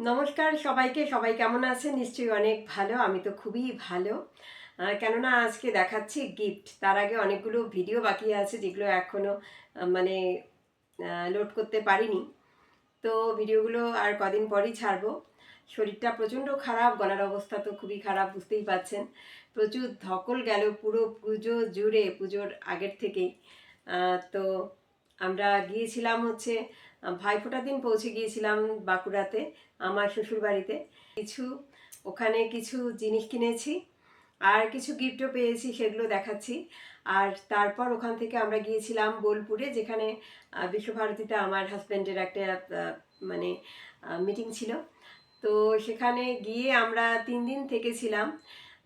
নমস্কার সবাইকে। সবাই কেমন আছেন? নিশ্চয়ই অনেক ভালো। আমি তো খুবই ভালো। কেননা আজকে দেখাচ্ছি গিফট। তার আগে অনেকগুলো ভিডিও বাকি আছে যেগুলো এখনও মানে লোড করতে পারিনি। তো ভিডিওগুলো আর কদিন পরই ছাড়বো। শরীরটা প্রচণ্ড খারাপ, গলার অবস্থা তো খুবই খারাপ, বুঝতেই পারছেন। প্রচুর ধকল গেল পুরো পুজো জুড়ে, পুজোর আগের থেকেই। তো আমরা গিয়েছিলাম হচ্ছে ভাইফোঁটার দিন পৌঁছে গিয়েছিলাম বাঁকুড়াতে, আমার শ্বশুরবাড়িতে। ওখানে কিছু জিনিস কিনেছি, আর কিছু গিফটও পেয়েছি, সেগুলো দেখাচ্ছি। আর তারপর ওখান থেকে আমরা গিয়েছিলাম বোলপুরে, যেখানে বিশ্বভারতীতে আমার হাজব্যান্ডের একটা মানে মিটিং ছিল। তো সেখানে গিয়ে আমরা 3 দিন থেকেছিলাম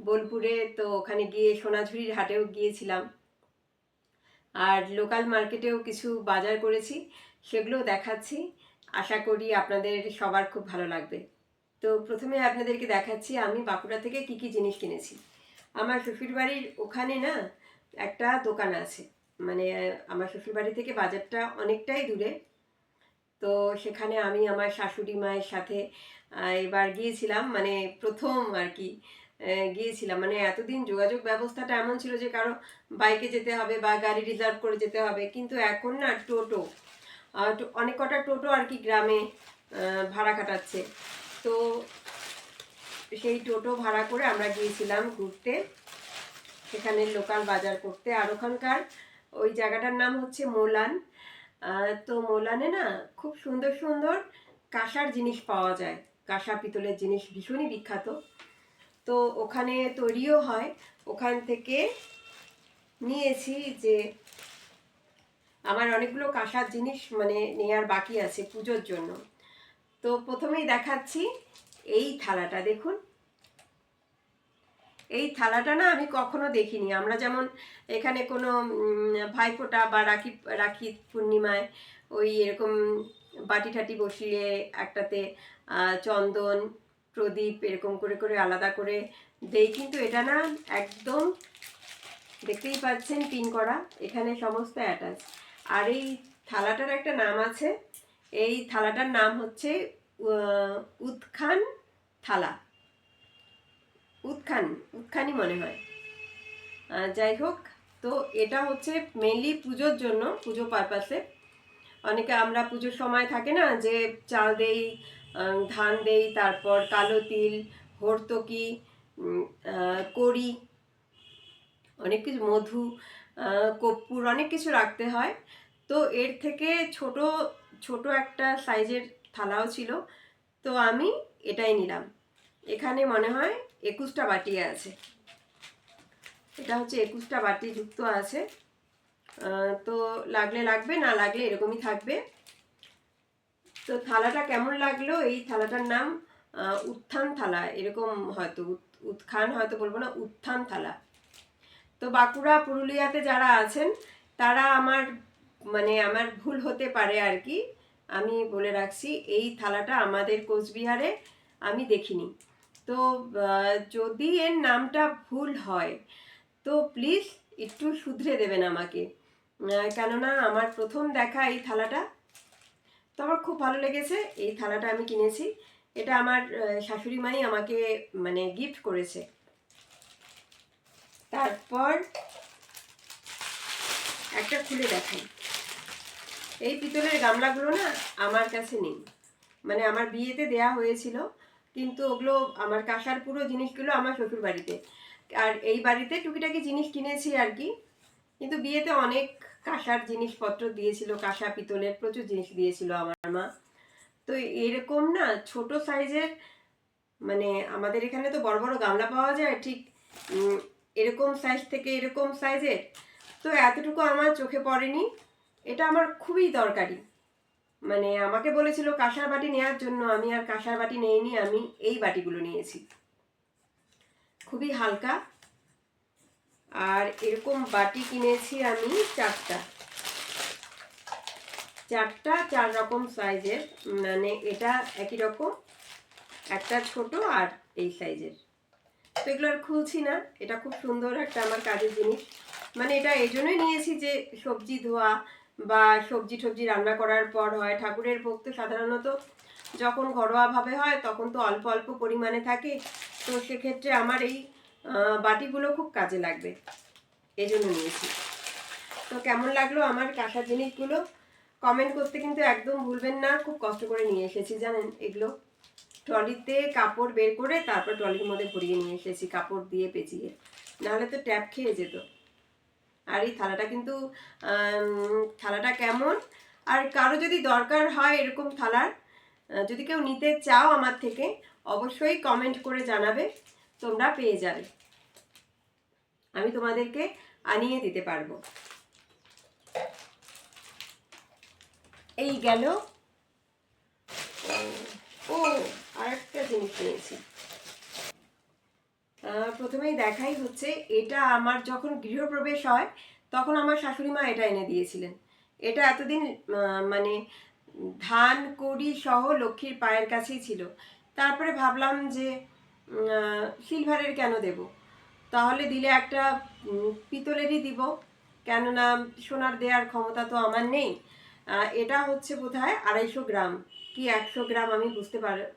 বোলপুরে। তো ওখানে গিয়ে সোনাঝুরির হাটেও গিয়েছিলাম, আর লোকাল মার্কেটেও কিছু বাজার করেছি, সেগুলো দেখাচ্ছি। আশা করি আপনাদের সবার খুব ভালো লাগবে। তো প্রথমে আপনাদেরকে দেখাচ্ছি আমি বাঁকুড়া থেকে কি কি জিনিস কিনেছি। আমার শ্বশুরবাড়ির ওখানে না একটা দোকান আছে, মানে আমার শ্বশুরবাড়ি থেকে বাজারটা অনেকটাই দূরে। তো সেখানে আমি আমার শাশুড়ি মায়ের সাথে এবার গিয়েছিলাম, মানে প্রথম আর কি গিয়েছিলাম। মানে এতদিন যোগাযোগ ব্যবস্থাটা এমন ছিল যে কারো বাইকে যেতে হবে বা গাড়ি রিজার্ভ করে যেতে হবে, কিন্তু এখন না টোটো, অনেক কটা টোটো আর কি গ্রামে ভাড়া কাটাচ্ছে। তো সেই টোটো ভাড়া করে আমরা গিয়েছিলাম ঘুরতে, সেখানে লোকাল বাজার করতে। আর ওখানকার ওই জায়গাটার নাম হচ্ছে মোলান। তো মোলানে না খুব সুন্দর সুন্দর কাঁসার জিনিস পাওয়া যায়, কাঁসা পিতলের জিনিস ভীষণই বিখ্যাত। তো ওখানে তৈরিও হয়, ওখান থেকে নিয়েছি। যে আমার অনেকগুলো কাঁসার জিনিস মানে নেয়ার বাকি আছে পুজোর জন্য। তো প্রথমেই দেখাচ্ছি এই থালাটা, দেখুন। এই থালাটা না আমি কখনো দেখিনি। আমরা যেমন এখানে কোনো ভাইফোঁটা বা রাখি রাখি পূর্ণিমায় ওই এরকম বাটি ঠাটি বসিয়ে একটাতে চন্দন প্রদীপ এরকম করে করে আলাদা করে দেই, কিন্তু এটা না একদম দেখতেই পাচ্ছেন পিন করা, এখানে সমস্ত অ্যাটাচ। আর এই থালাটার একটা নাম আছে, এই থালাটার নাম হচ্ছে উৎখান থালা, উৎখানি মনে হয়। যাই হোক, তো এটা হচ্ছে মেনলি পুজোর জন্য, পুজো পারপাসে। অনেকে আমরা পুজোর সময় থাকে না যে চাল দেই, ধান দেই, তারপর কালো তিল, হর্তকি, কড়ি, অনেক কিছু, মধু, কর্পূর, অনেক কিছু রাখতে হয়। তো এর থেকে ছোট ছোট একটা সাইজের থালাও ছিল, তো আমি এটাই নিলাম। এখানে মনে হয় 21টা বাটি আছে, এটা হচ্ছে 21টা বাটি যুক্ত আছে। তো লাগলে লাগবে, না লাগলে এরকমই থাকবে। তো থালাটা কেমন লাগলো? এই থালাটার নাম উত্থান থালা, এরকম হয়তো, উৎখান হয়তো বলবো না, উত্থান থালা। তো বাঁকুড়া পুরুলিয়াতে যারা আছেন তারা আমার ভুল হতে পারে আর কি, আমি বলে রাখছি এই থালাটা আমাদের কোচবিহারে আমি দেখিনি। তো যদি এর নামটা ভুল হয় তো প্লিজ একটু শুধরে দেবেন আমাকে, কেননা আমার প্রথম দেখা এই থালাটা। তো আমার খুব ভালো লেগেছে, এই থালাটা আমি কিনেছি। এটা আমার শাশুড়ি মাই আমাকে মানে গিফট করেছে। তারপর একটা খুলে দেখাই। এই পিতলের গামলাগুলো না আমার কাছে নেই, মানে আমার বিয়েতে দেয়া হয়েছিল, কিন্তু ওগুলো আমার কাঁসার পুরো জিনিসগুলো আমার শ্বশুর বাড়িতে। আর এই বাড়িতে টুকিটাকি জিনিস কিনেছি আর কি, কিন্তু বিয়েতে অনেক কাঁসার জিনিসপত্র দিয়েছিল, কাঁসা পিতলের প্রচুর জিনিস দিয়েছিল আমার মা। তো এরকম না ছোট সাইজের, মানে আমাদের এখানে তো বড় বড় গামলা পাওয়া যায় ঠিক এরকম সাইজ থেকে এরকম সাইজের, তো এতটুকু আমার চোখে পড়েনি। এটা আমার খুবই দরকারি, মানে আমাকে বলেছিল কাঁসার বাটি নেওয়ার জন্য, আমি আর কাঁসার বাটি নেইনি, আমি এই বাটিগুলো নিয়েছি। খুবই হালকা। আর এরকম বাটি কিনেছি আমি চারটা, 4 রকম সাইজের, মানে এটা একই রকম, একটা ছোট আর এই সাইজের। তো এগুলো আর খুলছি না, এটা খুব সুন্দর একটা আমার কাজের জিনিস। মানে এটা এই জন্যই নিয়েছি যে সবজি ধোয়া বা সবজি টবজি রান্না করার পর হয়, ঠাকুরের ভোগ তো সাধারণত যখন ঘরোয়াভাবে হয় তখন তো অল্প অল্প পরিমাণে থাকে, তো সেক্ষেত্রে আমার এই বাটিগুলো খুব কাজে লাগবে, এই জন্য নিয়েছি। তো কেমন লাগলো আমার কাঁসার জিনিসগুলো কমেন্ট করতে কিন্তু একদম ভুলবেন না। খুব কষ্ট করে নিয়ে এসেছি জানেন, এগুলো ট্রলিতে কাপড় বের করে তারপর ট্রলির মধ্যে ভরিয়ে নিয়ে এসেছি কাপড় দিয়ে পেঁচিয়ে, নাহলে তো ট্যাপ খেয়ে যেত। আর এই থালাটা কিন্তু থালাটা কেমন, আর কারো যদি দরকার হয় এরকম থালার, যদি কেউ নিতে চাও আমার থেকে, অবশ্যই কমেন্ট করে জানাবে, তোমরা পেয়ে যাবে, আমি তোমাদেরকে আনিয়ে দিতে পারবো। এই গেল। ও আর একটা জিনিস নিয়েছি, প্রথমেই দেখাই হচ্ছে, এটা আমার যখন গৃহপ্রবেশ হয় তখন আমার শাশুড়ি মা এটা এনে দিয়েছিলেন। এটা এতদিন মানে ধান কড়ি সহ লক্ষ্মীর পায়ের কাছেই ছিল। তারপরে ভাবলাম যে সিলভারের কেন দেব, তাহলে দিলে একটা পিতলেরই দিব, কেননা সোনার দেওয়ার ক্ষমতা তো আমার নেই। এটা হচ্ছে বোধহয় 250 গ্রাম কি 100 গ্রাম, আমি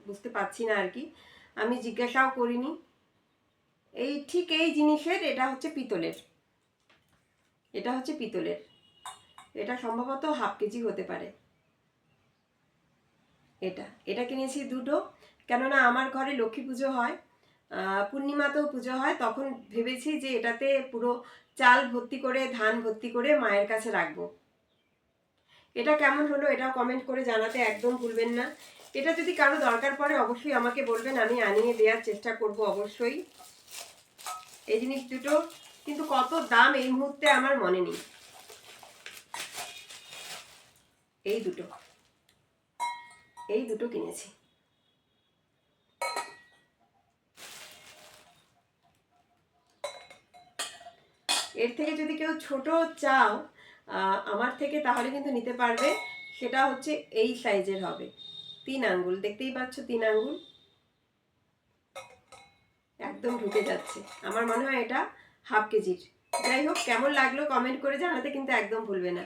বুঝতে পারছি না আর কি, আমি জিজ্ঞাসাও করিনি। এই ঠিক এই জিনিসের, এটা হচ্ছে পিতলের, এটা হচ্ছে পিতলের, এটা সম্ভবত ½ কেজি হতে পারে। এটা এটা কিনেছি দুটো, কেননা আমার ঘরে লক্ষ্মী পুজো হয়, পূর্ণিমাতেও পুজো হয়, তখন ভেবেছি যে এটাতে পুরো চাল ভর্তি করে ধান ভর্তি করে মায়ের কাছে রাখবো। এটা কেমন হলো এটাও কমেন্ট করে জানাতে একদম ভুলবেন না। এটা যদি কারো দরকার পড়ে অবশ্যই আমাকে বলবেন, আমি আনিয়ে দেওয়ার চেষ্টা করব অবশ্যই। এই জিনিস দুটো কিন্তু কত দাম এই মুহূর্তে আমার মনে নেই। এই দুটো কিনেছি। এর থেকে যদি কেউ ছোট চাও আমার থেকে, তাহলে কিন্তু নিতে পারবে। সেটা হচ্ছে এই সাইজের হবে, 3 আঙ্গুল, দেখতেই পাচ্ছ 3 আঙ্গুল, একদম ঢুকে যাচ্ছে। আমার মনে হয় এটা ½ কেজির। যাই হোক, কেমন লাগলো কমেন্ট করে জানাতে কিন্তু একদম ভুলবে না।